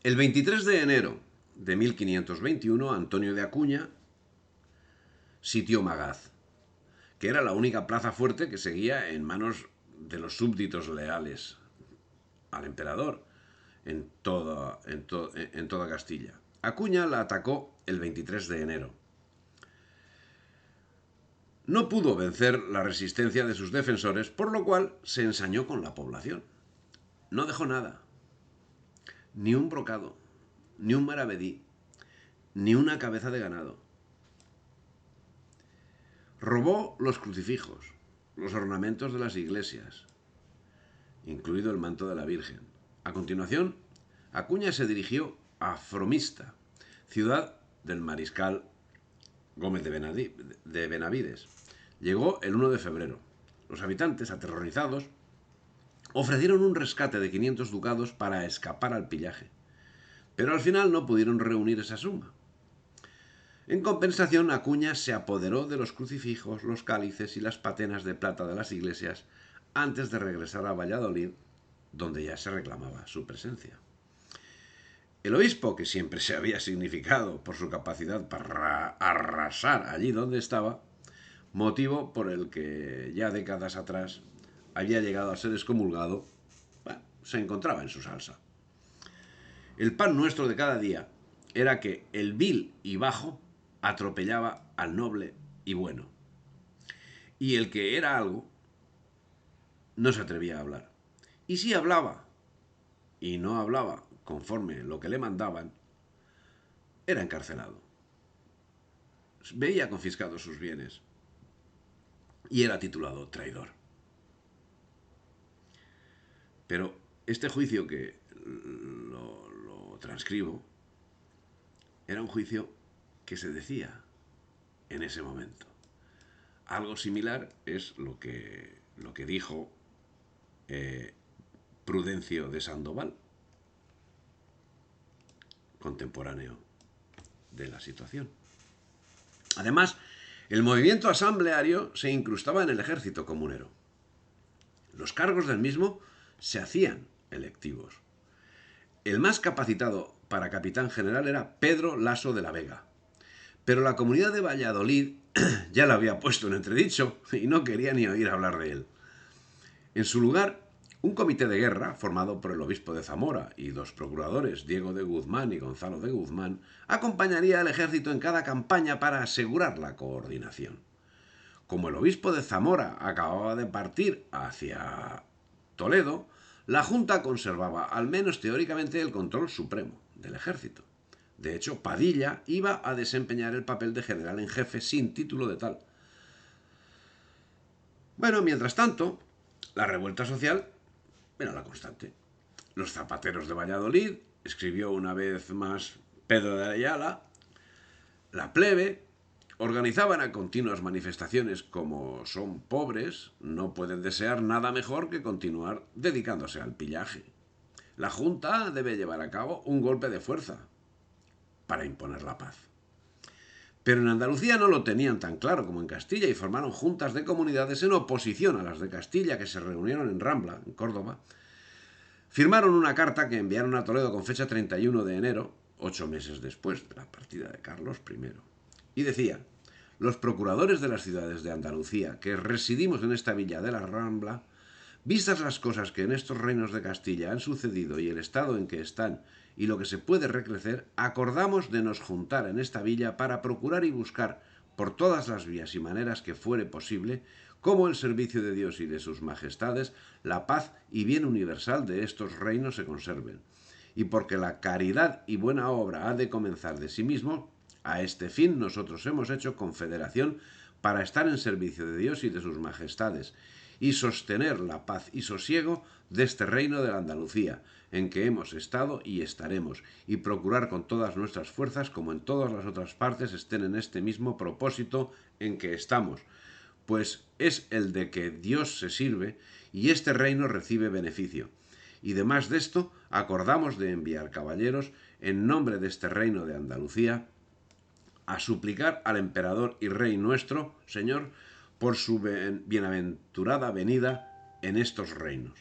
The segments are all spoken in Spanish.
El 23 de enero de 1521, Antonio de Acuña sitió Magaz, que era la única plaza fuerte que seguía en manos de los súbditos leales al emperador en toda Castilla. Acuña la atacó el 23 de enero. No pudo vencer la resistencia de sus defensores, por lo cual se ensañó con la población. No dejó nada, ni un brocado, ni un maravedí, ni una cabeza de ganado. Robó los crucifijos, los ornamentos de las iglesias, incluido el manto de la Virgen. A continuación, Acuña se dirigió a Fromista, ciudad del mariscal Gómez de Benavides. Llegó el 1 de febrero. Los habitantes, aterrorizados, ofrecieron un rescate de 500 ducados para escapar al pillaje, pero al final no pudieron reunir esa suma. En compensación, Acuña se apoderó de los crucifijos, los cálices y las patenas de plata de las iglesias antes de regresar a Valladolid, donde ya se reclamaba su presencia. El obispo, que siempre se había significado por su capacidad para arrasar allí donde estaba, motivo por el que ya décadas atrás había llegado a ser excomulgado, bueno, se encontraba en su salsa. El pan nuestro de cada día era que el vil y bajo atropellaba al noble y bueno. Y el que era algo no se atrevía a hablar. Y si hablaba y no hablaba conforme lo que le mandaban, era encarcelado. Veía confiscados sus bienes y era titulado traidor. Pero este juicio que lo transcribo era un juicio que se decía en ese momento. Algo similar es lo que dijo Prudencio de Sandoval, contemporáneo de la situación. Además, el movimiento asambleario se incrustaba en el ejército comunero. Los cargos del mismo se hacían electivos. El más capacitado para capitán general era Pedro Laso de la Vega, pero la comunidad de Valladolid ya lo había puesto en entredicho y no quería ni oír hablar de él. En su lugar, un comité de guerra, formado por el obispo de Zamora y dos procuradores, Diego de Guzmán y Gonzalo de Guzmán, acompañaría al ejército en cada campaña para asegurar la coordinación. Como el obispo de Zamora acababa de partir hacia Toledo, la Junta conservaba, al menos teóricamente, el control supremo del ejército. De hecho, Padilla iba a desempeñar el papel de general en jefe sin título de tal. Bueno, mientras tanto, la revuelta social era la constante. Los zapateros de Valladolid, escribió una vez más Pedro de Ayala, la plebe, organizaban a continuas manifestaciones. Como son pobres, no pueden desear nada mejor que continuar dedicándose al pillaje. La Junta debe llevar a cabo un golpe de fuerza para imponer la paz. Pero en Andalucía no lo tenían tan claro como en Castilla y formaron juntas de comunidades en oposición a las de Castilla, que se reunieron en Rambla, en Córdoba. Firmaron una carta que enviaron a Toledo con fecha 31 de enero, 8 meses después de la partida de Carlos I. Y decía: los procuradores de las ciudades de Andalucía, que residimos en esta villa de la Rambla, vistas las cosas que en estos reinos de Castilla han sucedido y el estado en que están y lo que se puede recrecer, acordamos de nos juntar en esta villa para procurar y buscar por todas las vías y maneras que fuere posible, como el servicio de Dios y de sus majestades, la paz y bien universal de estos reinos se conserven. Y porque la caridad y buena obra ha de comenzar de sí mismo, a este fin nosotros hemos hecho confederación para estar en servicio de Dios y de sus majestades, y sostener la paz y sosiego de este reino de la Andalucía, en que hemos estado y estaremos, y procurar con todas nuestras fuerzas, como en todas las otras partes, estén en este mismo propósito en que estamos, pues es el de que Dios se sirve y este reino recibe beneficio. Y demás de esto, acordamos de enviar caballeros en nombre de este reino de Andalucía a suplicar al emperador y rey nuestro, Señor, por su bienaventurada venida en estos reinos.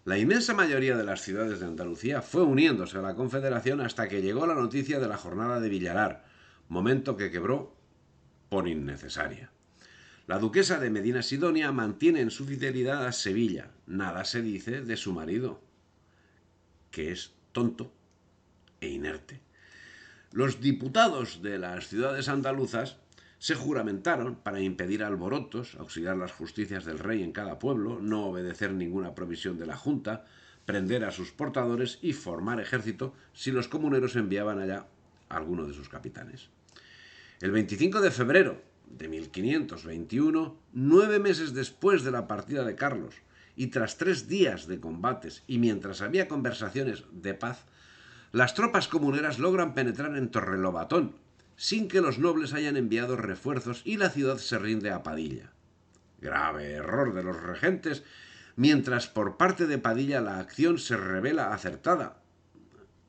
La inmensa mayoría de las ciudades de Andalucía fue uniéndose a la Confederación hasta que llegó la noticia de la jornada de Villalar, momento que quebró por innecesaria. La duquesa de Medina Sidonia mantiene en su fidelidad a Sevilla. Nada se dice de su marido, que es tonto e inerte. Los diputados de las ciudades andaluzas se juramentaron para impedir alborotos, auxiliar las justicias del rey en cada pueblo, no obedecer ninguna provisión de la Junta, prender a sus portadores y formar ejército si los comuneros enviaban allá a alguno de sus capitanes. El 25 de febrero de 1521, 9 meses después de la partida de Carlos, y tras 3 días de combates y mientras había conversaciones de paz, las tropas comuneras logran penetrar en Torrelobatón, sin que los nobles hayan enviado refuerzos y la ciudad se rinde a Padilla. Grave error de los regentes, mientras por parte de Padilla la acción se revela acertada,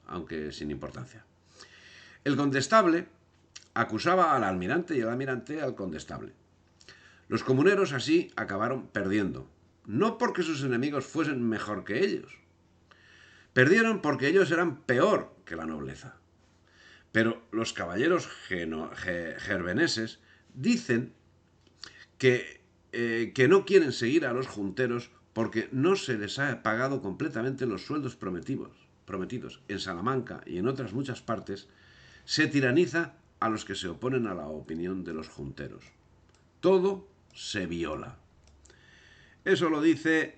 aunque sin importancia. El condestable acusaba al almirante y el almirante al condestable. Los comuneros así acabaron perdiendo, no porque sus enemigos fuesen mejor que ellos. Perdieron porque ellos eran peor que la nobleza. Pero los caballeros gerveneses dicen que no quieren seguir a los junteros porque no se les ha pagado completamente los sueldos prometidos. En Salamanca y en otras muchas partes se tiraniza a los que se oponen a la opinión de los junteros. Todo se viola. Eso lo dice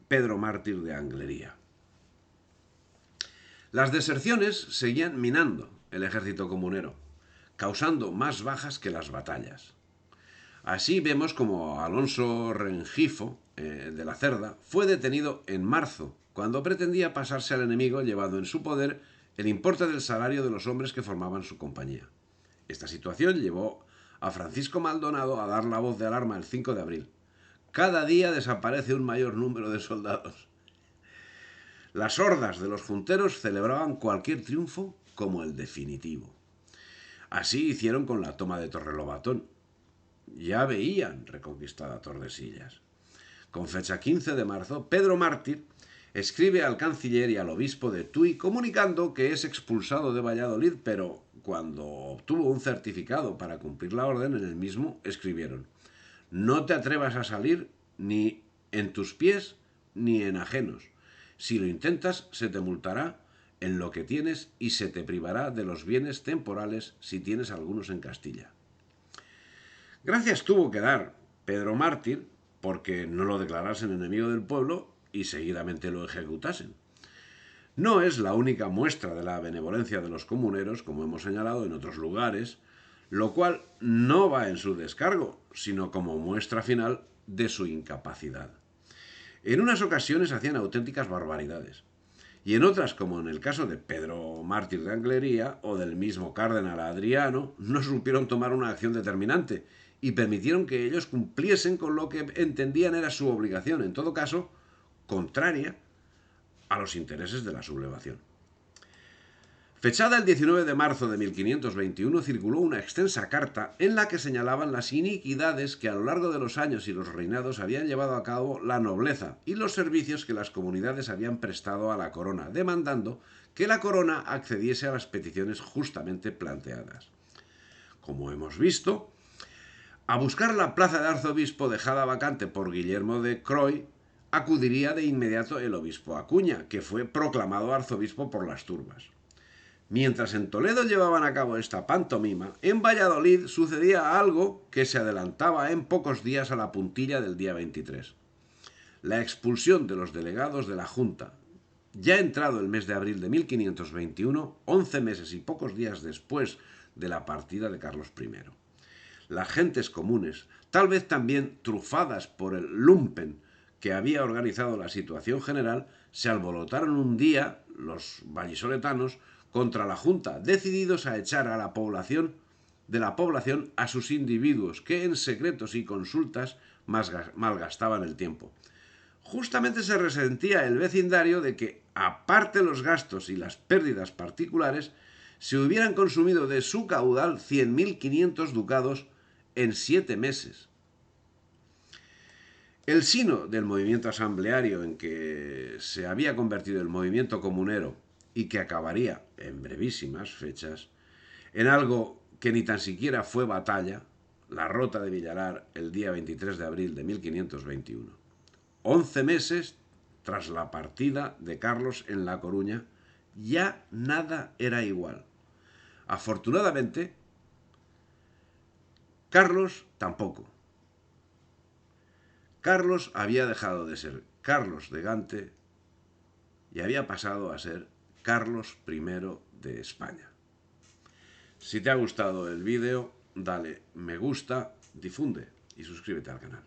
Pedro Mártir de Anglería. Las deserciones seguían minando el ejército comunero, causando más bajas que las batallas. Así vemos como Alonso Rengifo, de la Cerda, fue detenido en marzo, cuando pretendía pasarse al enemigo llevando en su poder el importe del salario de los hombres que formaban su compañía. Esta situación llevó a Francisco Maldonado a dar la voz de alarma el 5 de abril. Cada día desaparece un mayor número de soldados. Las hordas de los junteros celebraban cualquier triunfo como el definitivo. Así hicieron con la toma de Torrelobatón. Ya veían reconquistada Tordesillas. Con fecha 15 de marzo, Pedro Mártir escribe al canciller y al obispo de Tui comunicando que es expulsado de Valladolid, pero cuando obtuvo un certificado para cumplir la orden, en el mismo escribieron: no te atrevas a salir ni en tus pies ni en ajenos. Si lo intentas, se te multará en lo que tienes y se te privará de los bienes temporales si tienes algunos en Castilla. Gracias tuvo que dar Pedro Mártir porque no lo declarasen enemigo del pueblo y seguidamente lo ejecutasen. No es la única muestra de la benevolencia de los comuneros, como hemos señalado en otros lugares, lo cual no va en su descargo, sino como muestra final de su incapacidad. En unas ocasiones hacían auténticas barbaridades, y en otras, como en el caso de Pedro Mártir de Anglería o del mismo cardenal Adriano, no supieron tomar una acción determinante y permitieron que ellos cumpliesen con lo que entendían era su obligación, en todo caso, contraria a los intereses de la sublevación. Fechada el 19 de marzo de 1521, circuló una extensa carta en la que señalaban las iniquidades que a lo largo de los años y los reinados habían llevado a cabo la nobleza y los servicios que las comunidades habían prestado a la corona, demandando que la corona accediese a las peticiones justamente planteadas. Como hemos visto, a buscar la plaza de arzobispo dejada vacante por Guillermo de Croy, acudiría de inmediato el obispo Acuña, que fue proclamado arzobispo por las turbas. Mientras en Toledo llevaban a cabo esta pantomima, en Valladolid sucedía algo que se adelantaba en pocos días a la puntilla del día 23. La expulsión de los delegados de la Junta. Ya entrado el mes de abril de 1521, 11 meses y pocos días después de la partida de Carlos I. Las gentes comunes, tal vez también trufadas por el lumpen que había organizado la situación general, se alborotaron un día, los vallisoletanos, contra la Junta, decididos a echar a la población a sus individuos, que en secretos y consultas malgastaban el tiempo. Justamente se resentía el vecindario de que, aparte los gastos y las pérdidas particulares, se hubieran consumido de su caudal 100.500 ducados en 7 meses. El sino del movimiento asambleario en que se había convertido el movimiento comunero y que acabaría en brevísimas fechas en algo que ni tan siquiera fue batalla, la Rota de Villalar el día 23 de abril de 1521. 11 meses tras la partida de Carlos en La Coruña, ya nada era igual. Afortunadamente, Carlos tampoco. Carlos había dejado de ser Carlos de Gante y había pasado a ser Carlos I de España. Si te ha gustado el vídeo, dale me gusta, difunde y suscríbete al canal.